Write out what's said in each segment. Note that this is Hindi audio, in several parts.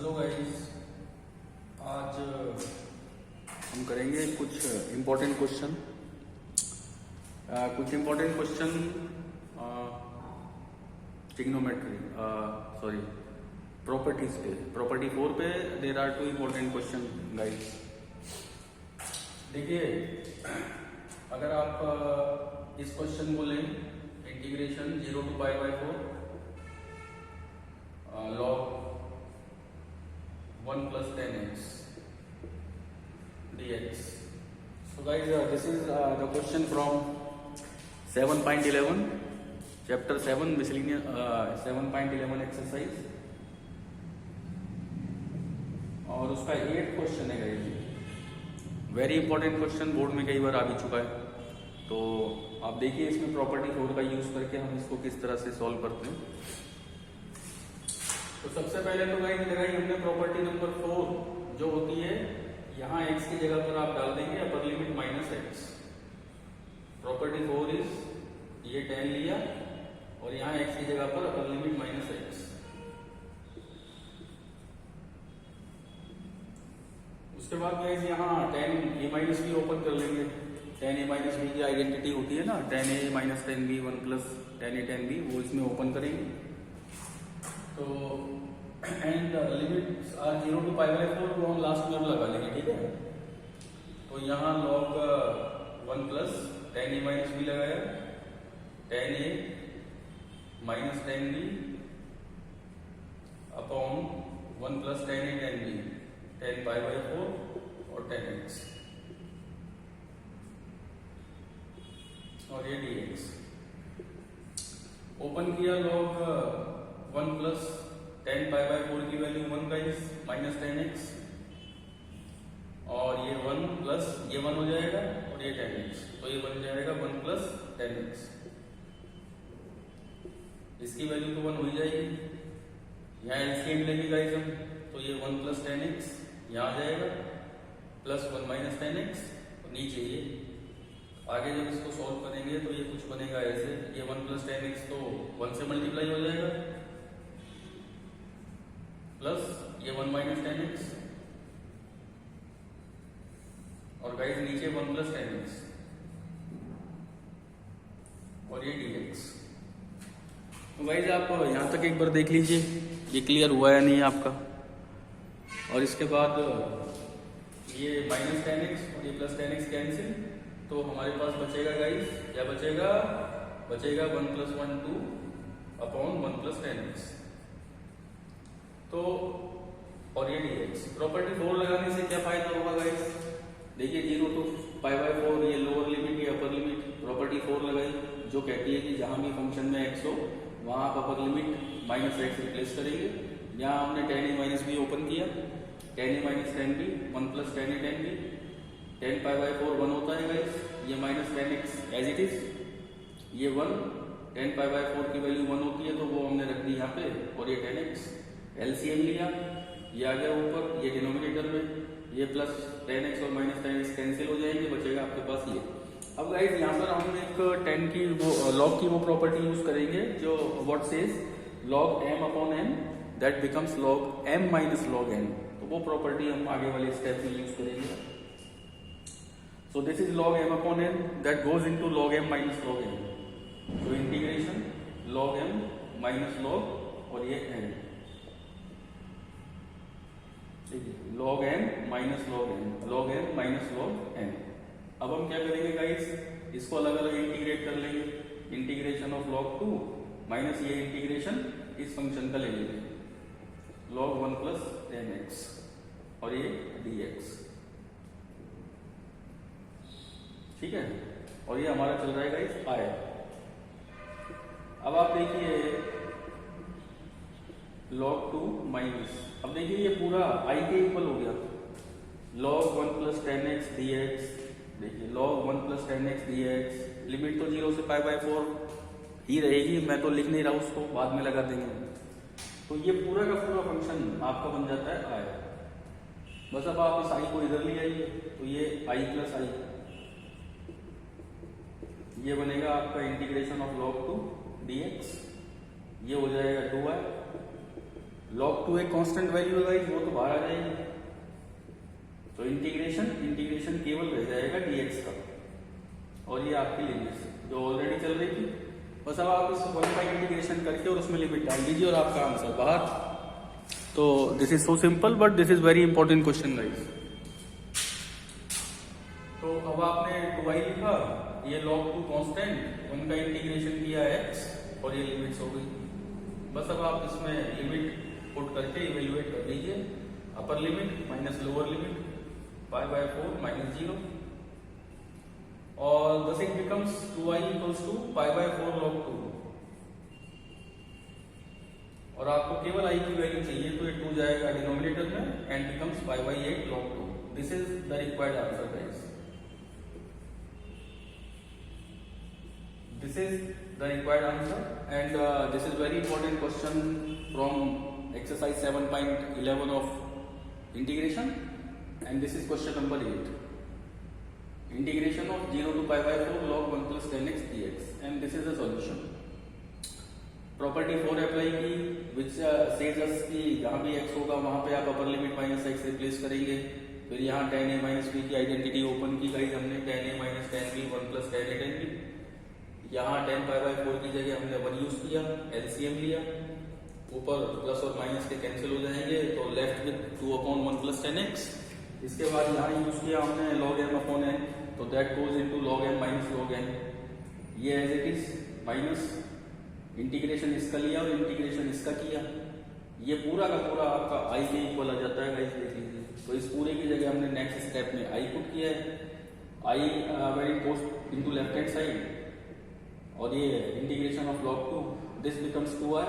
हेलो गाइस, आज हम करेंगे कुछ इम्पोर्टेंट क्वेश्चन ट्रिग्नोमेट्री प्रॉपर्टीज पे। प्रॉपर्टी 4 पे there are 2 important question guys. देखिए, अगर आप इस क्वेश्चन को लें, integration 0 to π/4 log 1 plus 10x dx. So guys, this is the question from 7.11 chapter 7 miscellaneous 7.11 exercise, और उसका 8th क्वेश्चन है guys. Very important question, board में कई बार आ भी चुका है। तो आप देखिए, इसमें प्रॉपर्टी 4 का यूज करके हम इसको किस तरह से सॉल्व करते हैं। तो सबसे पहले तो गाइस लगाई हमने प्रॉपर्टी नंबर 4, जो होती है यहाँ x की जगह पर आप डाल देंगे upper limit -x। Property 4 is ये 10 लिया और यहाँ x की जगह पर अपर लिमिट -x। उसके बाद गाइस यहाँ 10a- b ओपन कर लेंगे। 10a- b की आइडेंटिटी होती है ना, 10a - 10b 1 plus 10a 10b, वो इसमें ओपन करेंगे। तो एंड लिमिट्स आर 0 to π/4 को हम लास्ट में लगा लेंगे, ठीक है। तो यहाँ log 1 plus 10a - b लगाया, 10a - 10b upon 1 plus 10a 10b, 10 π/4 और 10x, और ये dx। ओपन किया log 1 plus 10 π/4 की वैल्यू 1 गाइस माइनस 10x, और ये 1 प्लस ये 1 हो जाएगा और ये 10x, तो ये बन जाएगा 1 plus 10x। इसकी वैल्यू तो 1 हो ही जाएगी। यहाँ एलसीएम लेंगे गाइस हम, तो ये 1 plus 10x यहाँ आ जाएगा, प्लस 1 minus 10x, और नीचे ये। आगे जब इसको सॉल्व करेंगे तो ये कुछ बनेगा ऐसे, ये 1 plus 10x तो 1 से मल्टीप्लाई हो जाएगा, प्लस ये 1 minus 10x, और गाइस नीचे 1 plus 10x, और ये dx। तो गाइस आप यहां तक एक बार देख लीजिए, ये क्लियर हुआ या नहीं आपका। और इसके बाद ये माइनस 10x और ये प्लस 10x कैंसिल, तो हमारे पास बचेगा गाइस, क्या बचेगा? बचेगा 1 plus 1 2 अपॉन 1 plus 10x। तो और ये dx। प्रॉपर्टी 4 लगाने से क्या फायदा होगा गाइस? देखिए 0 to π/4, ये लोअर लिमिट, ये अपर लिमिट। प्रॉपर्टी 4 लगाई जो कहती है कि जहां भी फंक्शन में x हो वहां आप अपर लिमिट -x रिप्लेस करेंगे। यहाँ हमने 10a - b ओपन किया, 10a - 10b 1 plus 10a 10b, 10 π/4 1 होता है गाइस, ये minus 10x as it is, ये 1, 10 π/4 की वैल्यू 1 होती है तो वो हमने रख दी यहाँ पे, और ये 10x। एलसीएम लिया, ये आ गया ऊपर, ये डिनोमिनेटर में, ये प्लस 10x और माइनस 10x कैंसिल हो जाएंगे, बचेगा आपके पास ये। अब गाइस यहाँ पर हम एक 10 की वो लॉग की वो प्रॉपर्टी यूज करेंगे जो what says log m upon n that becomes log m minus log n। तो वो प्रॉपर्टी हम आगे वाले स्टेप में यूज करेंगे। So this is log m upon n that goes into log m minus log n। तो integration log m minus log, और ये n, log n minus log n, log n minus log n। अब हम क्या करेंगे गाइस, इसको अलग अलग इंटीग्रेट कर लेंगे। इंटीग्रेशन ऑफ log 2 माइनस ये इंटीग्रेशन इस फंक्शन का ले लेंगे, log 1 plus 10x, और ये dx, ठीक है। और ये हमारा चल रहा है गाइस आया। अब आप देखिए log 2 माइनस, अब देखिए ये पूरा i के इक्वल हो गया, log 1 plus 10x dx। देखिए log 1 plus 10x dx, limit तो 0 से π/4 ही रहेगी, मैं तो लिख नहीं रहा उसको, बाद में लगा देंगे। तो ये पूरा का पूरा फंक्शन आपका बन जाता है आया। बस अब आप इस i को इधर ले आइए, तो ये i plus i, ये बनेगा आपका इंटीग्रेशन ऑफ log 2 dx, ये हो जाएगा 2i log 2 एक कांस्टेंट वैल्यू है गाइस, वो तो बाहर आ जाएगी, तो इंटीग्रेशन केवल रह जाएगा dx का, और ये आपकी लिमिट जो ऑलरेडी चल रही थी, बस अब आप इस 1 इंटीग्रेशन करके और उसमें लिमिट डाल दीजिए और आपका आंसर बाहर। तो this is so simple but this is very important question guys. तो अब आपने 2y लिखा, ये log 2 कांस्टेंट, उनका इंटीग्रेशन किया x और ये लिमिट्स हो गई। बस अब आप इसमें लिमिट पुट करके इवेल्युएट कर दीजिए, अपर limit minus lower limit pi by 4 minus 0, और thus it becomes 2y equals to pi by 4 log 2, और आपको केवल i की वैल्यू चाहिए तो ये 2 जाएगा डिनोमिनेटर में and becomes pi by 8 log 2। This is the required answer guys, this is the required answer and this is very important question from exercise 7.11 of integration, and this is question number 8, integration of 0 to pi by 4 log 1 plus 10x dx, and this is the solution। Property 4 apply की विच सेज अस कि जहां भी x होगा वहां पे आप अपर लिमिट माइनस x रिप्लेस करेंगे, फिर यहाँ tan a माइनस b की आइडेंटिटी ओपन की गाइस हमने, tan a minus tan b 1 plus tan a tan b, यहाँ tan pi by 4 की जगह हमने 1 यूज किया, एलसीएम लिया, ऊपर प्लस और माइनस के कैंसिल हो जाएंगे तो left with 2 upon 1 plus 10x। इसके बाद यहाँ यूज किया हमने log m अपॉन n, तो that goes into log m minus log n, ये as it is minus integration इसका लिया और इंटीग्रेशन इसका किया, ये पूरा का पूरा आपका i के इक्वल आ जाता है गाइस, देख लीजिए। तो इस पूरे की जगह हमने नेक्स्ट स्टेप में i पुट किया है, i very post into left hand side, और ये integration of log 2, this becomes 2r,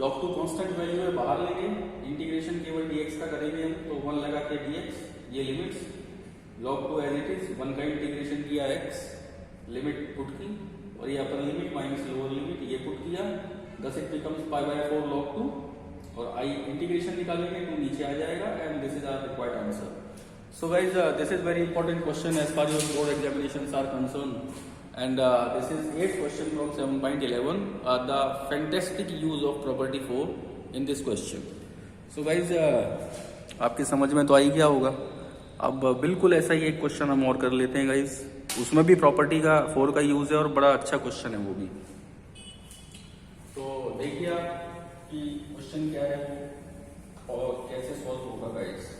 log 2 constant value है, बाहर लेंगे, इंटीग्रेशन केवल dx का करेंगे हम, तो 1 लगा के dx, ये limits log 2 as it is, 1 का इंटीग्रेशन किया x, लिमिट पुट की, और ये अपर लिमिट माइनस लोअर लिमिट ये पुट किया, thus it becomes pi by 4 log 2, और i इंटीग्रेशन निकालेंगे तो नीचे आ जाएगा, and this is our required answer. So guys this is very important question as far your board examinations are concerned, and this is 8th question from 7.11, the fantastic use of property 4 in this question। so guys आपकी समझ में तो आई क्या होगा। अब बिल्कुल ऐसा ही एक क्वेश्चन हम और कर लेते हैं गाइस, उसमें भी प्रॉपर्टी का 4 का यूज है और बड़ा अच्छा क्वेश्चन है वो भी। तो देखिए आप कि क्वेश्चन क्या है वो और कैसे सॉल्व होगा गाइस।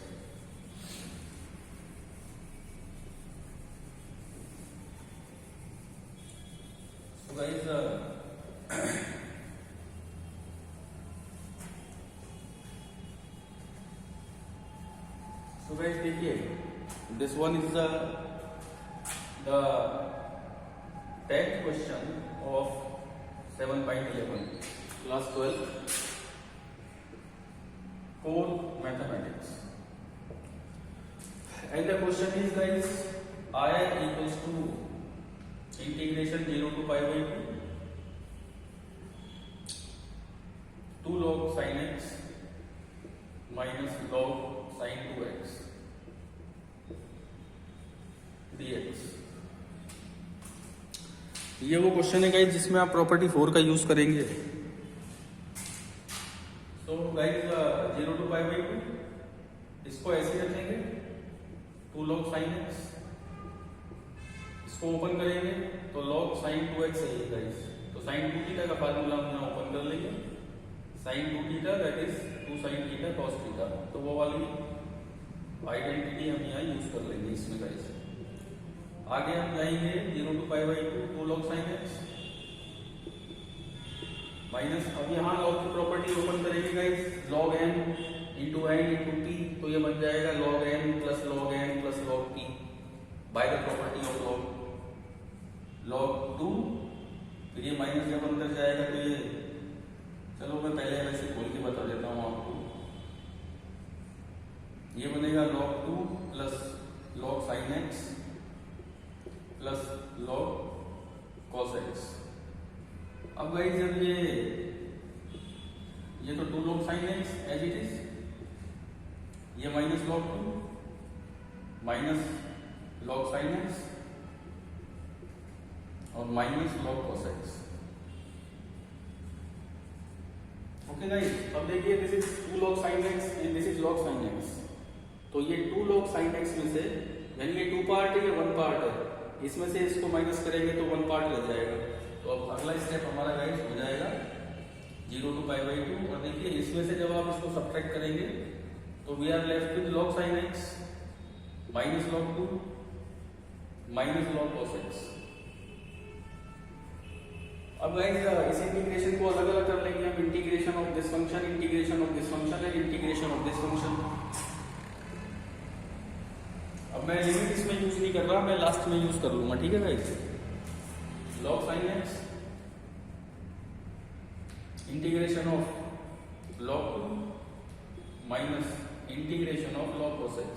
गाइस so guys देखिए, this one is the 10th question of 7.11 class 12 core mathematics, and the question is guys, I equals to integration 0 to pi by 2 log sin x minus log sin 2x dx। ये वो क्वेश्चन है गाइस जिसमें आप प्रॉपर्टी 4 का यूज करेंगे। तो गाइस 0 to pi by 2 इसको ऐसे रखेंगे, 2 log sin x, इसको ओपन करेंगे तो log sin 2x है ये गाइस, तो sin 2 थीटा का फार्मूला हम यहाँ ओपन कर लेंगे, sin 2 theta that is 2 sin theta cos theta, तो वो वाली आइडेंटिटी हम यहाँ यूज कर लेंगे इसमें गाइस। आगे हम जाएंगे 0 to pi by 2 log sin x minus, अब यहाँ log की प्रॉपर्टी ओपन करेंगे guys, log n into n into t, तो ये बन जाएगा log n plus log t by the property of log 2, फिर ये माइनस जब अंदर जाएगा तो ये, चलो मैं पहले वैसे खोल के बता देता हूँ आपको, ये बनेगा log 2 plus log sin x plus log cos x। अब गाइस जब ये तो 2 log sin x as it is, ये minus log 2 minus log sin x और minus log cos x। Okay guys, अब देखिए this is 2 log sin x and this is log sin x। तो ये 2 log sin x में से यानी ये 2 पार्ट है, ये 1 पार्ट है, इसमें से इसको माइनस करेंगे तो 1 पार्ट रह जाएगा। तो अब अगला स्टेप हमारा गाइस हो जाएगा 0 to π/2। और देखिए इसमें से जब आप इसको सब्ट्रैक्ट करेंगे तो we are left with log sin x minus log 2 minus log cos x। अब गाइस इस इंटीग्रेशन को अलग अलग कर लेंगे हम, integration of this function, integration of this function and integration of this function. अब मैं लिमिट इसमें यूज नहीं कर रहा, मैं लास्ट में यूज कर लूंगा, ठीक है guys. log sin x integration of log 2 minus integration of log cos x।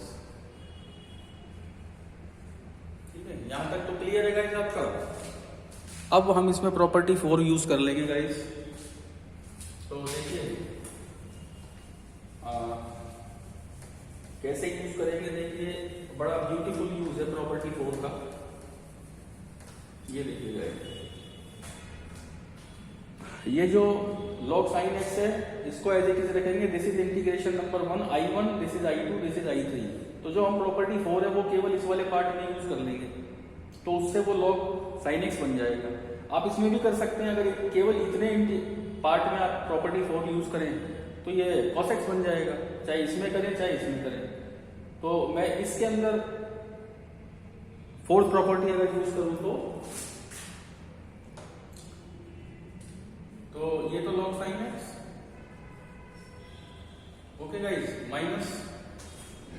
ठीक है, यहां तक तो क्लियर है गाइस आपका। अब हम इसमें प्रॉपर्टी 4 यूज कर लेंगे गाइस। तो देखिए कैसे यूज करेंगे, देखिए बड़ा ब्यूटीफुल यूज है प्रॉपर्टी 4 का। ये देखिए गाइस, ये जो log sin x है इसको एज इट इज रखेंगे। This is integration number 1 I1, this is I2, this is I3। तो जो हम प्रॉपर्टी 4 है वो केवल इस वाले पार्ट में यूज कर लेंगे, तो उससे वो log sin x बन जाएगा। आप इसमें भी कर सकते हैं, अगर केवल इतने पार्ट में आप प्रॉपर्टी 4 यूज करें तो ये cos x बन जाएगा, चाहे इसमें करें चाहे इसमें करें। तो मैं इसके अंदर फोर्थ प्रॉपर्टी अगर यूज करूं तो ये तो log sin x, okay guys, minus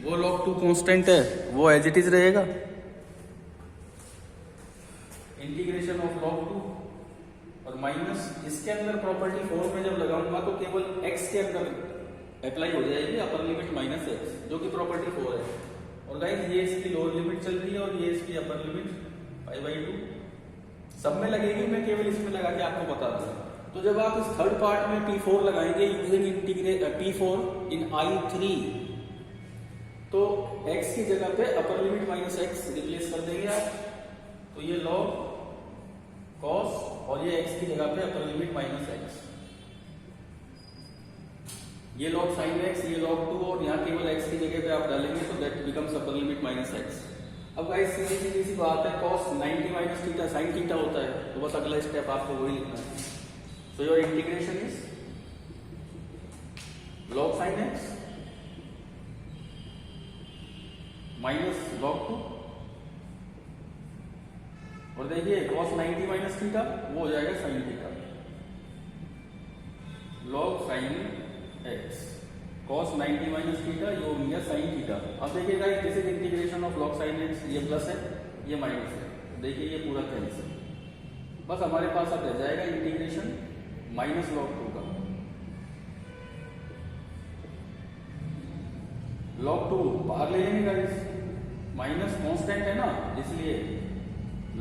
वो log 2 कांस्टेंट है वो एज इट इज रहेगा, इंटीग्रेशन ऑफ log 2 और माइनस इसके अंदर प्रॉपर्टी 4 में जब लगाऊंगा तो केवल x के अंदर अप्लाई हो जाएगी अपर लिमिट माइनस x, जो कि प्रॉपर्टी 4 है। और गाइस ये इसकी लोअर लिमिट चल रही है और ये इसकी अपर लिमिट π/2 सब में लगेगी, मैं केवल इसमें लगा के आपको बता दूंगा। तो जब आप इस थर्ड पार्ट में P4 लगाएंगे यूजिंग P4 इन I3, तो x की जगह पे अपर लिमिट माइनस x रिप्लेस कर देंगे आप, तो ये log cos और ये x की जगह पे अपर लिमिट माइनस x, ये log sin x, ये log 2 और यहाँ केवल x की जगह पे आप डालेंगे तो that becomes upper limit minus x। अब गाइस सीधी सी बात है, cos 90 minus theta sin theta होता है, तो बस अगला स्टेप आपको वही लिखना है। So your integration is log sin x minus log 2 और देखिए cos 90 माइनस थीटा वो हो जाएगा sin theta, log sin x cos 90 minus theta ये हो गया sin थीटा। अब देखिएगा this is integration of log sin x, ये प्लस है ये माइनस है, देखिए ये पूरा कैंसिल, बस हमारे पास अब रह जाएगा इंटीग्रेशन माइनस log 2 का। log 2 बाहर ले लेंगे गाइस, माइनस कांस्टेंट है ना इसलिए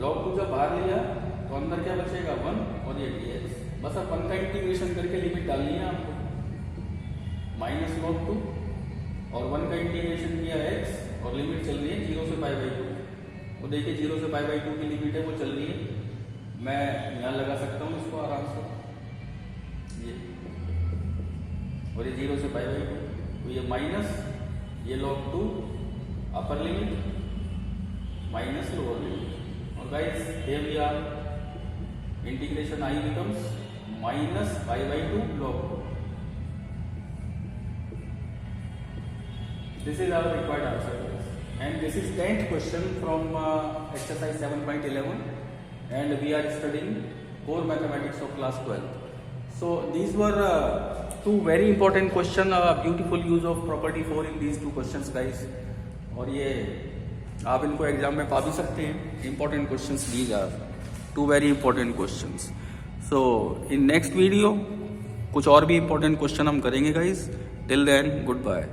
log 2 जब बाहर लिया तो अंदर क्या बचेगा 1 और ये dx, बस अब 1 का इंटीग्रेशन करके लिमिट डालनी है आपको, माइनस log 2 और 1 का इंटीग्रेशन किया x और लिमिट चल रही है 0 से π/2। तो देखिए 0 से π/2 की लिमिट है वो चल रही है, मैं यहाँ लगा सकता हूँ इसको आराम से, ये और ये 0 से π/2, तो ये माइनस ये log 2 upper limit minus lower limit. और guys here we are integration I becomes minus π/2 log 2। This is our required answer, and this is 10th question from exercise 7.11, and we are studying core mathematics of class 12th. So these were two very important question, beautiful use of property 4 in these two questions guys, और ये आप इनको एग्जाम में पा भी सकते हैं। important questions, these are two very important questions. So in next video कुछ और भी important question हम करेंगे guys. Till then, goodbye.